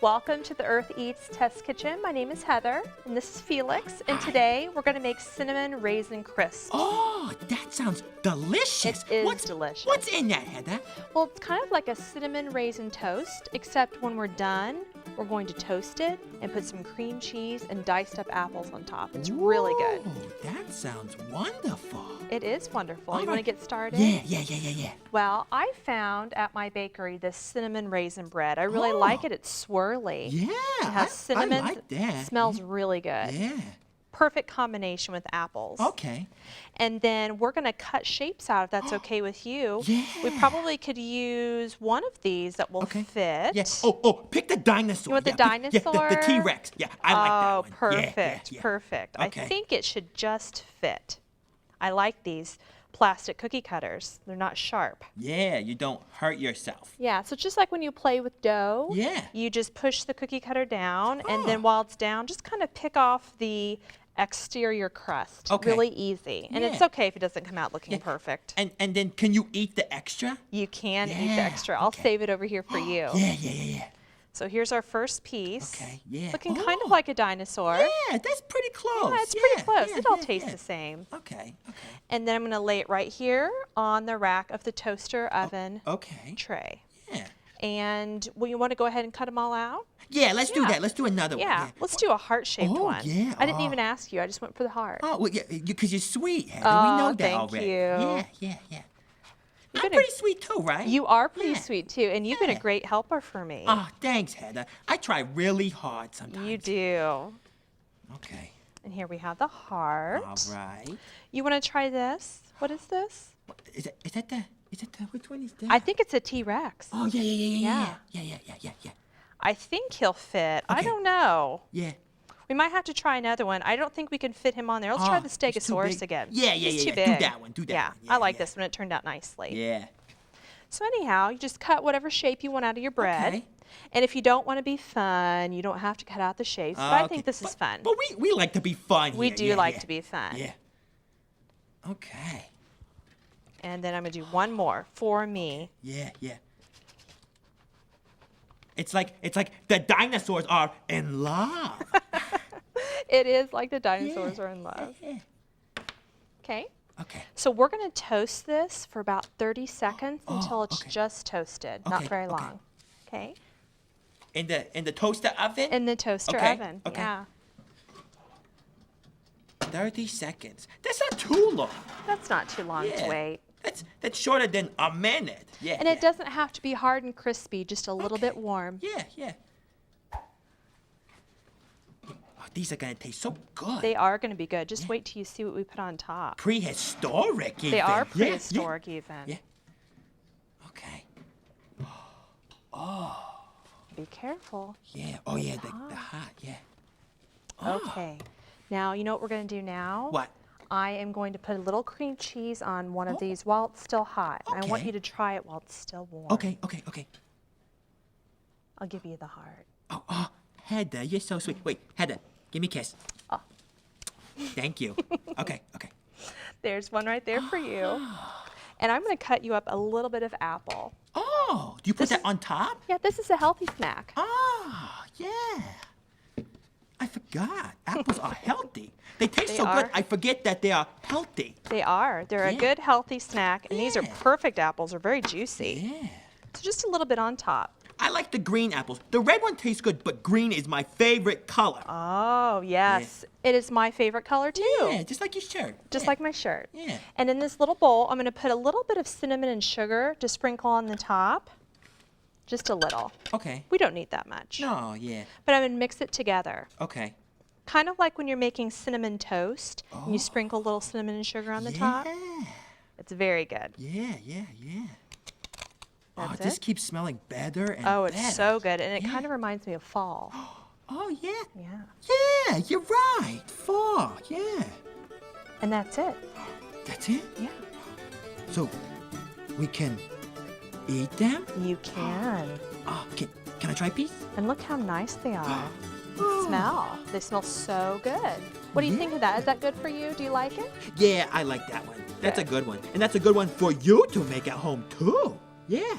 Welcome to the Earth Eats Test Kitchen. My name is Heather, and this is Felix, and today we're going to make cinnamon raisin crisps. Oh, that sounds delicious. It is delicious. What's in that, Heather? Well, it's kind of like a cinnamon raisin toast, except when we're done, we're going to toast it and put some cream cheese and diced up apples on top. It's really good. Oh, that sounds wonderful. It is wonderful. All You right. want to get started? Yeah. Well, I found at my bakery this cinnamon raisin bread. I really like it. It's swirly. Yeah, It has cinnamon. I like that. Smells really good. Yeah. Perfect combination with apples. Okay. And then we're going to cut shapes out if that's okay with you. Yeah. We probably could use one of these that will fit. Yeah. Oh, pick the dinosaur. You want the dinosaur? dinosaur? The T-Rex. Yeah, I like that one. Perfect, Yeah. perfect. Okay. I think it should just fit. I like these plastic cookie cutters. They're not sharp. Yeah, you don't hurt yourself. Yeah, so just like when you play with dough, Yeah. you just push the cookie cutter down, and then while it's down, just kind of pick off the exterior crust. Okay. Really easy. And it's Yeah. okay if it doesn't come out looking perfect. And then can you eat the extra? You can eat the Yeah, extra. I'll okay. save it over here for you. Yeah. So here's our first piece. Okay, yeah. Looking kind of Oh. like a dinosaur. Yeah, that's pretty close. Yeah, it's pretty close. Yeah, It all yeah, tastes yeah. the same. Okay. And then I'm going to lay it right here on the rack of the toaster oven Okay. tray. Yeah. And you want to go ahead and cut them all out? Yeah, let's do Yeah. that. Let's do another one. Yeah, let's do a heart-shaped Oh, one. yeah. I didn't Oh. even ask you. I just went for the heart. Oh, well, yeah, because you're sweet, Heather. Oh, we know that thank already. you. Yeah. You've I'm been a- pretty sweet too, right? You are pretty Yeah. sweet, too, and you've been a Yeah. great helper for me. Oh, thanks, Heather. I try really hard sometimes. You do. Okay. And here we have the heart. All right. You want to try this? What is this? Is that the, which one is that? I think it's a T-Rex. Oh, yeah. Yeah. Yeah. I think he'll fit. I Okay. don't know. Yeah. We might have to try another one. I don't think we can fit him on there. Let's try Oh, the it's too Stegosaurus big. again. Yeah. He's too Do big. that one. Yeah, one. I like yeah. this one. It turned out nicely. Yeah. So anyhow, you just cut whatever shape you want out of your bread. Okay. And if you don't want to be fun, you don't have to cut out the shapes. But I Okay. think this is fun. But we like to be fun We here. do Yeah, like yeah. to be fun. Yeah. Okay. And then I'm going to do one more for me. Yeah. It's like the dinosaurs are in love. It is like the dinosaurs are in love. Yeah. Okay. Okay. So we're going to toast this for about 30 seconds until it's okay. just toasted, not Okay, very okay. long. Okay. In the toaster oven? In the toaster Okay, oven. okay. Yeah. 30 seconds. That's not too long. That's not too long to Yeah. wait. That's shorter than a minute. Yeah. And it doesn't have to be hard and crispy, just a little bit warm. Yeah. Oh, these are gonna taste so good. They are going to be good. Just wait till you see what we put on top. Prehistoric even. They are Yeah, prehistoric even. Yeah. Okay. Be careful. Yeah. Oh yeah, the hot, yeah. Okay. Now, you know what we're going to do now? What? I am going to put a little cream cheese on one of these while it's still hot. And I want Okay. you to try it while it's still warm. Okay. I'll give you the heart. Oh, Heather, you're so sweet. Wait, Heather, give me a kiss. Oh. Thank you. Okay. There's one right there for you. And I'm going to cut you up a little bit of apple. Oh, do you put that on top? Yeah, this is a healthy snack. Oh, yeah. I forgot. Apples are healthy. They taste They so good, are. I forget that they are healthy. They are. They're a Yeah. good, healthy snack. And these are Yeah. perfect apples. They're very juicy. Yeah. So just a little bit on top. I like the green apples. The red one tastes good, but green is my favorite color. Oh, yes. It is my favorite color, too. Yeah, just like your shirt. Just Yeah. like my shirt. Yeah. And in this little bowl, I'm going to put a little bit of cinnamon and sugar to sprinkle on the top. Just a little. Okay. We don't need that much. No, yeah. But I'm going to mix it together. Okay. Kind of like when you're making cinnamon toast and you sprinkle a little cinnamon and sugar on the top. Yeah. It's very good. Yeah. That's this it? keeps smelling better and Oh, better. it's so good. And it Yeah. kind of reminds me of fall. Oh, yeah. Yeah. Yeah, you're right. Fall, yeah. And that's it. That's it? Yeah. So, we can eat them? You can. Oh, can I try a piece? And look how nice they are. Oh. Smell. They smell so good. What do you think of that? Is that good for you? Do you like it? Yeah, I like that one. That's a Good. good one. And that's a good one for you to make at home, too. Yeah.